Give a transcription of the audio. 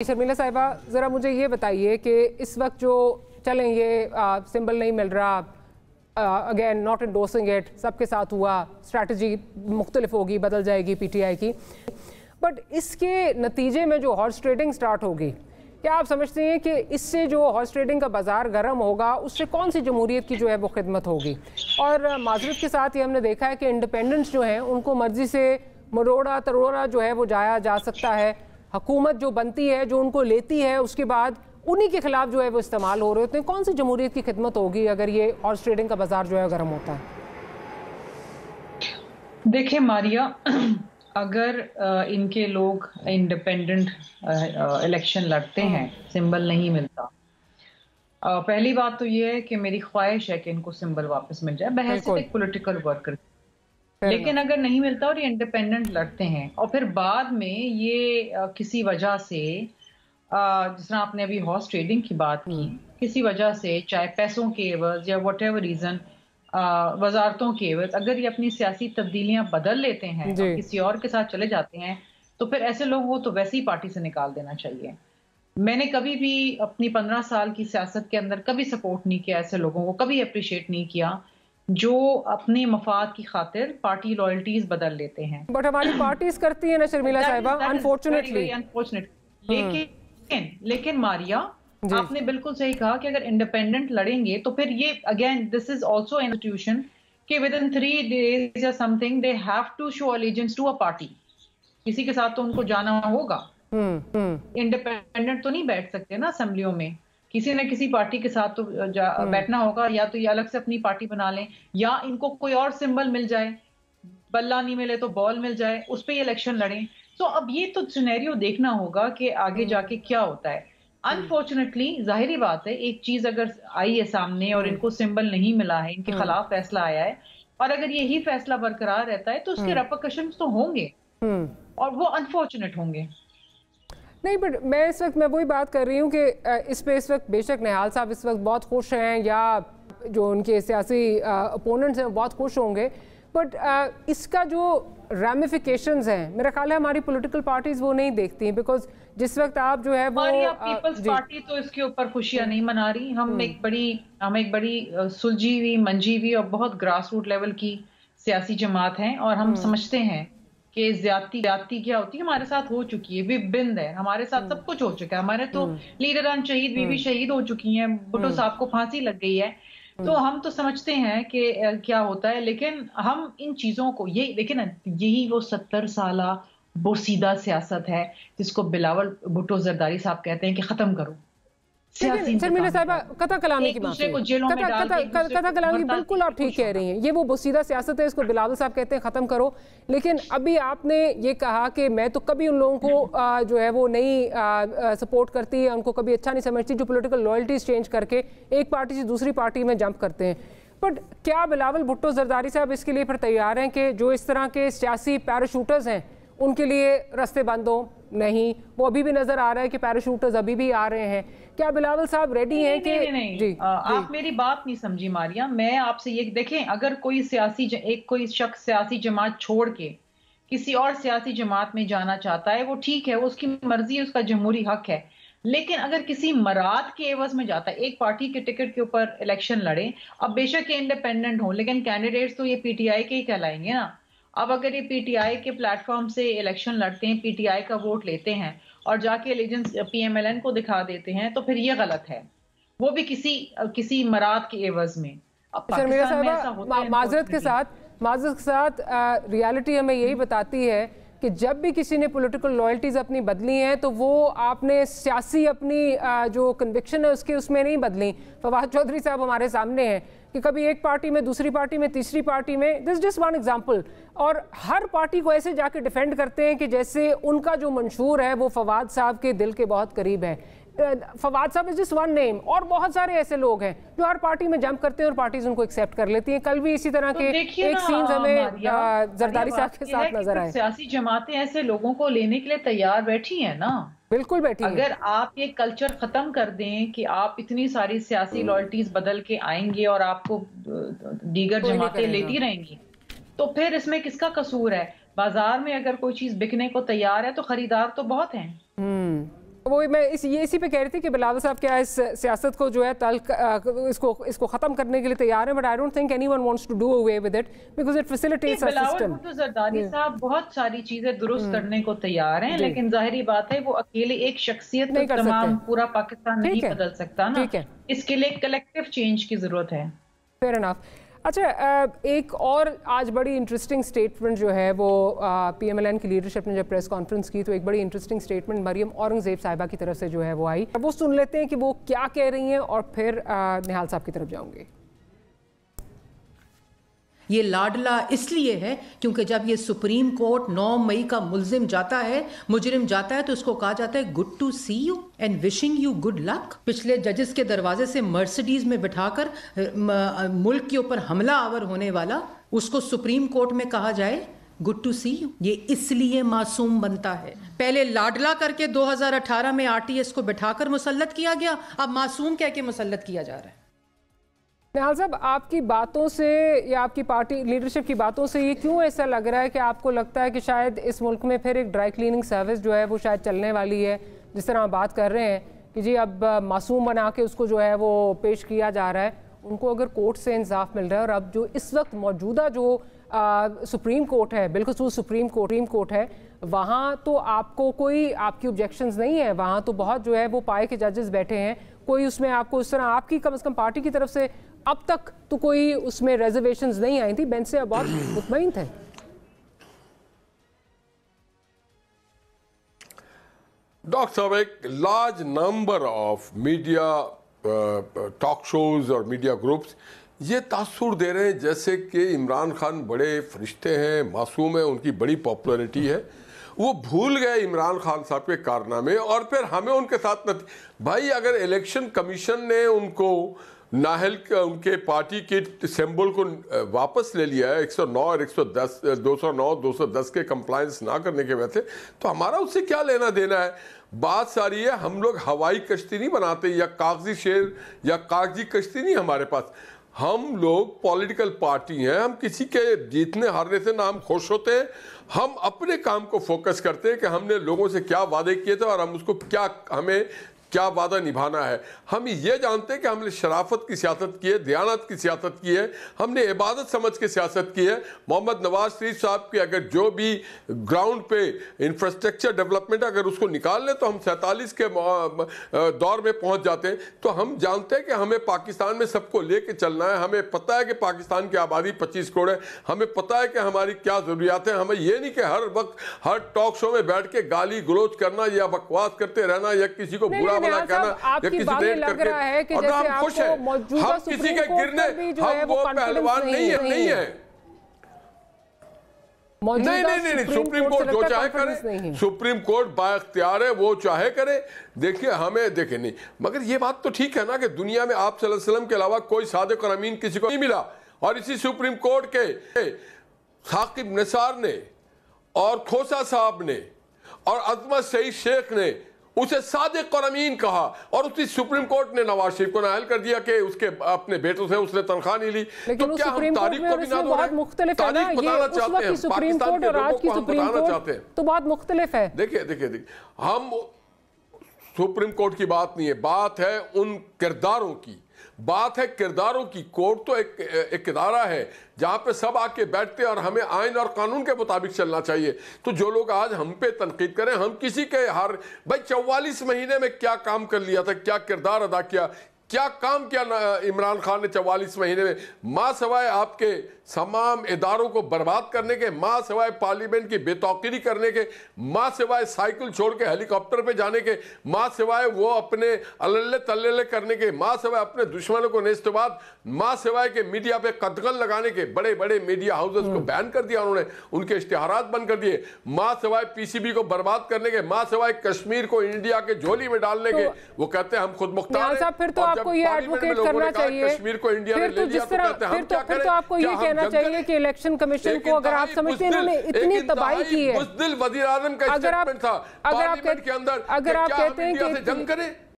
शर्मिला साहिबा, ज़रा मुझे ये बताइए कि इस वक्त जो चलें ये सिंबल नहीं मिल रहा, अगेन नॉट एंडोर्सिंग इट, सबके साथ हुआ, स्ट्रैटेजी मुख्तलिफ होगी, बदल जाएगी पीटीआई की, बट इसके नतीजे में जो हॉर्स ट्रेडिंग स्टार्ट होगी, क्या आप समझते हैं कि इससे जो हॉर्स ट्रेडिंग का बाज़ार गर्म होगा उससे कौन सी जमहूरियत की जो है वो खिदमत होगी? और माजरत के साथ ही हमने देखा है कि इंडिपेंडेंट्स जो हैं उनको मर्जी से मरोड़ा तरोड़ा जो है वो जाया जा सकता है, हुकूमत जो बनती है जो उनको लेती है उसके बाद उन्हीं के खिलाफ जो है वो इस्तेमाल हो रहे होते हैं। कौन सी जमहूरियत की खिदमत होगी अगर ये हॉर्स ट्रेडिंग का बाजार जो है गर्म होता है? देखिए मारिया, अगर इनके लोग इंडिपेंडेंट इलेक्शन लड़ते हैं, सिंबल नहीं मिलता, पहली बात तो ये है कि मेरी ख्वाहिश है कि इनको सिंबल वापस मिल जाए बहैसियत एक पॉलिटिकल वर्कर। लेकिन अगर नहीं मिलता और ये इंडिपेंडेंट लड़ते हैं और फिर बाद में ये किसी वजह से, जिस तरह आपने अभी हॉर्स ट्रेडिंग की बात की, किसी वजह से चाहे पैसों के एवज या वट एवर रीजन, वजारतों के एवज, अगर ये अपनी सियासी तब्दीलियां बदल लेते हैं और किसी और के साथ चले जाते हैं तो फिर ऐसे लोगों को तो वैसे ही पार्टी से निकाल देना चाहिए। मैंने कभी भी अपनी 15 साल की सियासत के अंदर कभी सपोर्ट नहीं किया ऐसे लोगों को, कभी अप्रिशिएट नहीं किया जो अपने मफाद की खातिर पार्टी लॉयल्टीज बदल लेते हैं। बट हमारी पार्टीज करती है ना शर्मिला साहिबा, अनफॉर्चुनेटली। लेकिन मारिया, आपने बिल्कुल सही कहा कि अगर इंडिपेंडेंट लड़ेंगे तो फिर ये again this is also institution कि विद इन 3 days या something they have to show allegiance to a party. किसी के साथ तो उनको जाना होगा। इंडिपेंडेंट तो नहीं बैठ सकते ना असेंबलियों में, किसी न किसी पार्टी के साथ तो बैठना होगा, या तो ये अलग से अपनी पार्टी बना लें या इनको कोई और सिंबल मिल जाए, बल्ला नहीं मिले तो बॉल मिल जाए, उस पर इलेक्शन लड़ें। तो अब ये तो सिनेरियो देखना होगा कि आगे जाके क्या होता है। अनफॉर्चुनेटली जाहिर बात है, एक चीज अगर आई है सामने और इनको सिंबल नहीं मिला है, इनके खिलाफ फैसला आया है और अगर यही फैसला बरकरार रहता है तो उसके रेपरकशंस तो होंगे और वो अनफॉर्चुनेट होंगे। नहीं, बट मैं इस वक्त वही बात कर रही हूँ कि इस पे इस वक्त बेशक निहाल साहब इस वक्त बहुत खुश हैं या जो उनके सियासी अपोनेंट्स हैं बहुत खुश होंगे, बट इसका जो रैमिफिकेशंस हैं मेरा ख्याल है हमारी पॉलिटिकल पार्टीज वो नहीं देखती हैं, बिकॉज जिस वक्त आप जो है वो पीपल्स पार्टी तो इसके ऊपर खुशियां नहीं मना रही। हम एक बड़ी सुलझी हुई, मंजी हुई और बहुत ग्रास रूट लेवल की सियासी जमात हैं और हम समझते हैं कि ज्यादती क्या होती है हमारे साथ हो चुकी है, बिंद है, हमारे साथ सब कुछ हो चुका है। हमारे तो लीडरान शहीद, बीवी शहीद हो चुकी हैं, भुट्टो साहब को फांसी लग गई है, तो हम तो समझते हैं कि क्या होता है। लेकिन हम इन चीजों को, ये देखिए ना, यही वो 70 साला बोसीदा सियासत है जिसको बिलावल भुट्टो जरदारी साहब कहते हैं कि खत्म करो। शर्मिला साहिबा, कथा कलामी की माफी, कथा कलामी, बिल्कुल आप ठीक कह रही हैं, ये वो बोसीदा सियासत है, इसको बिलावल साहब कहते हैं खत्म करो। लेकिन अभी आपने ये कहा कि मैं तो कभी उन लोगों को जो है वो नहीं सपोर्ट करती, उनको कभी अच्छा नहीं समझती जो पॉलिटिकल लॉयल्टीज चेंज करके एक पार्टी से दूसरी पार्टी में जंप करते हैं। बट क्या बिलावल भुट्टो जरदारी साहब इसके लिए फिर तैयार हैं कि जो इस तरह के सियासी पैराशूटर्स हैं उनके लिए रास्ते बंद हो? नहीं, वो अभी भी नजर आ रहा है कि पैराशूटर्स अभी भी आ रहे हैं। क्या बिलावल साहब रेडी हैं कि नहीं, आप मेरी बात नहीं समझी मारिया। मैं आपसे ये देखें, अगर कोई कोई शख्स सियासी जमात छोड़ के किसी और सियासी जमात में जाना चाहता है, वो ठीक है, वो उसकी मर्जी है, उसका जमहूरी हक है। लेकिन अगर किसी मराद के एवज में जाता है, एक पार्टी के टिकट के ऊपर इलेक्शन लड़े, अब बेशक इंडिपेंडेंट हो लेकिन कैंडिडेट्स तो ये पीटीआई के ही कहलाएंगे ना। अब अगर ये पीटीआई के प्लेटफॉर्म से इलेक्शन लड़ते हैं, पीटीआई का वोट लेते हैं और जाके एलिजेंस पीएमएलएन को दिखा देते हैं, तो फिर ये गलत है, वो भी किसी मराद के एवज में। माजरत के साथ रियलिटी हमें यही बताती है कि जब भी किसी ने पॉलिटिकल लॉयल्टीज अपनी बदली हैं तो वो आपने सियासी अपनी जो कन्विक्शन है उसमें नहीं बदली। फवाद चौधरी साहब हमारे सामने हैं कि कभी एक पार्टी में, दूसरी पार्टी में, तीसरी पार्टी में, दिस जस्ट वन एग्जांपल, और हर पार्टी को ऐसे जाके डिफेंड करते हैं कि जैसे उनका जो मंशूर है वो फवाद साहब के दिल के बहुत करीब है। फवाद साहब इज जस्ट वन नेम, और बहुत सारे ऐसे लोग हैं जो हर पार्टी में जंप करते हैं और पार्टीज उनको एक्सेप्ट कर लेती हैं। कल भी इसी तरह के एक सीन्स हमें जरदारी साहब के साथ नजर आए। सियासी जमातें ऐसे लोगों को लेने के लिए तैयार बैठी हैं ना, बिल्कुल बैठी। अगर आप ये कल्चर खत्म कर दें कि आप इतनी सारी सियासी लॉयल्टीज बदल के आएंगे और आपको दीगर जमातें लेती रहेंगी, तो फिर इसमें किसका कसूर है? बाजार में अगर कोई चीज बिकने को तैयार है तो खरीदार तो बहुत हैं। وہ میں اسی پہ کہہ رہی تھی کہ بلاول صاحب کیا اس سیاست کو جو ہے اس کو ختم کرنے کے لیے تیار ہیں, but I don't think anyone wants to do away with it because it facilitates a system. Bilawal Zardari صاحب بہت ساری چیزیں درست کرنے کو تیار ہیں, لیکن ظاہری بات ہے وہ اکیلے ایک شخصیت تو تمام پورا پاکستان نہیں بدل سکتا نا, اس کے لیے کلیکٹیو چینج کی ضرورت ہے. Fair enough. اچھا, ایک اور آج بڑی انٹرسٹنگ سٹیٹمنٹ جو ہے وہ پی ایم ایل این کی لیڈرشپ نے جب پریس کانفرنس کی تو ایک بڑی انٹرسٹنگ سٹیٹمنٹ مریم اورنگزیب صاحبہ کی طرف سے جو ہے وہ آئی. وہ سن لیتے ہیں کہ وہ کیا کہہ رہی ہیں اور پھر نہال صاحب کی طرف جاؤں گے. یہ لاڈلا اس لیے ہے کیونکہ جب یہ سپریم کورٹ 9 مئی کا مجرم جاتا ہے تو اس کو کہا جاتا ہے good to see you and wishing you good luck. پچھلے ججز کے دروازے سے مرسیڈیز میں بٹھا کر ملک کے اوپر حملہ آور ہونے والا اس کو سپریم کورٹ میں کہا جائے گڈ ٹو سی یو, یہ اس لیے معصوم بنتا ہے. پہلے لاڈلا کر کے 2018 میں آر ٹی ایس کو بٹھا کر مسلط کیا گیا, اب معصوم کہہ کے مسلط کیا جا رہا ہے. نہال صاحب, آپ کی باتوں سے یا آپ کی پارٹی لیڈرشپ کی باتوں سے یہ کیوں ایسا لگ رہا ہے کہ آپ کو لگتا ہے کہ شاید اس ملک میں پھر ایک ڈرائی کلیننگ سروس جو ہے وہ شاید چلنے والی ہے, جس طرح ہم بات کر رہے ہیں کہ جی اب معصوم بنا کے اس کو جو ہے وہ پیش کیا جا رہا ہے, ان کو اگر کورٹ سے انصاف مل رہا ہے اور اب جو اس وقت موجودہ جو سپریم کورٹ ہے, بالخصوص سپریم کورٹ ہے, وہاں تو آپ کو کوئی آپ کی آبجیکشنز نہیں ہے, وہاں تو بہت جو ہے وہ پائے کے ججز بیٹھے ہیں, کوئی اس میں آپ کو اس طرح آپ کی کم از کم پارٹی کی طرف سے اب تک تو کوئی اس میں ریزرویشنز نہیں آئی تھی, بینچ سے بہت مطمئن تھے. ڈاکٹر صاحب, ایک large number of media talk shows اور میڈیا گروپس یہ تاثر دے رہے ہیں جیسے کہ عمران خان بڑے فرشتے ہیں, معصوم ہیں, ان کی بڑی پاپولرٹی ہے, وہ بھول گئے عمران خان صاحب کے کارنامے اور پھر ہمیں ان کے ساتھ بھائی اگر الیکشن کمیشن نے ان کو ناہل ان کے پارٹی کے سمبل کو واپس لے لیا ہے 109 اور 210 کے کمپلائنس نہ کرنے کے وجہ سے, تو ہمارا اس سے کیا لینا دینا ہے. بات ساری ہے ہم لوگ ہوائی کشتی نہیں بناتے یا کاغذی شیر یا کاغذی کشتی نہیں ہمارے پاس, ہم لوگ پولیٹیکل پارٹی ہیں, ہم کسی کے جیتنے ہارنے سے نہ ہم خوش ہوتے ہیں, ہم اپنے کام کو فوکس کرتے ہیں کہ ہم نے لوگوں سے کیا وعدے کیے تھے اور ہم اس کو ہمیں کیا وعدہ نبھانا ہے. ہم یہ جانتے ہیں کہ ہم نے شرافت کی سیاست کی ہے, دیانت کی سیاست کی ہے, ہم نے عبادت سمجھ کے سیاست کی ہے. محمد نواز شریف صاحب کی اگر جو بھی گراؤنڈ پہ انفراسٹرکچر ڈیولپمنٹ اگر اس کو نکال لیں تو ہم 47 کے دور میں پہنچ جاتے ہیں. تو ہم جانتے ہیں کہ ہمیں پاکستان میں سب کو لے کے چلنا ہے, ہمیں پتہ ہے کہ پاکستان کی آبادی 25 کروڑ ہے, ہمیں پتہ ہے کہ ہماری کیا ضروریات ہیں. ہمیں یہ نہیں کہ ہر وقت ہر ٹاک شو میں بیٹھ کے گالی گلوچ کرنا یا بکواس کرتے رہنا یا کسی کو برا بلا کہنا یا کسی ڈیٹ کر کے, اور ہم خوش ہیں, ہم کسی کے گرنے ہم وہ پہلوان نہیں ہیں. نہیں, سپریم کورٹ جو چاہے کرے, سپریم کورٹ با اختیار ہے, وہ چاہے کرے. دیکھیں ہمیں دیکھیں نہیں, مگر یہ بات تو ٹھیک ہے نا کہ دنیا میں آپ صلی اللہ علیہ وسلم کے علاوہ کوئی صادق اور امین کسی کو نہیں ملا, اور اسی سپریم کورٹ کے ثاقب نثار نے اور کھوسا صاحب نے اور عظمت سعید شیخ نے اسے صادق اور امین کہا, اور اسی سپریم کورٹ نے نواز شریف کو نااہل کر دیا کہ اس کے اپنے بیٹوں سے اس نے تنخواہ نہیں لی. تو کیا ہم تاریخ کو بھی نہ دہرائیں, تاریخ بتانا چاہتے ہیں, پاکستان کے لوگوں کو ہم بتانا چاہتے ہیں, تو بہت مختلف ہے. دیکھیں ہم سپریم کورٹ کی بات نہیں ہے, بات ہے ان کرداروں کی, بات ہے کرداروں کی. کورٹ تو ایک ادارہ ہے جہاں پہ سب آ کے بیٹھتے ہیں اور ہمیں آئین اور قانون کے مطابق چلنا چاہیے. تو جو لوگ آج ہم پہ تنقید کریں, ہم کسی کے بھائی 44 مہینے میں کیا کام کر لیا تھا, کیا کردار ادا کیا کام کیا عمران خان نے 44 مہینے میں, ماں سوائے آپ کے تمام اداروں کو برباد کرنے کے, ماں سوائے پارلیمنٹ کی بے توقیری کرنے کے, ماں سوائے سائیکل چھوڑ کے ہیلی کاپٹر پہ جانے کے, ماں سوائے وہ اپنے اللہ تللے کرنے کے, ماں سوائے اپنے دشمنوں کو نیست بعد, ماں سوائے کہ میڈیا پہ قدغن لگانے کے, بڑے بڑے میڈیا ہاؤسز کو بین کر دیا انہوں نے, ان کے اشتہارات بند کر دیے, ماں سوائے پی سی بی کو برباد کرنے کے, ماں سوائے کشمیر کو انڈیا کے جھولی میں ڈالنے کے. وہ کہتے ہیں ہم خود مختار ہیں, پھر تو آپ کو یہ ایڈوکیٹ کرنا چاہیے, کشمیر کو انڈیا نے لے لیا, تو کہتے ہیں ہم کیا کریں. پھر تو آپ کو یہ کہنا چاہیے کہ الیکشن کمیشن کو اگر آپ سمجھتے ہیں انہوں نے اتنی تباہی کی ہے, بزدل وزیر اعظم کا اسٹیٹمنٹ تھا پارلیمنٹ کے اندر, اگر آپ کہتے ہیں کہ جنگ کریں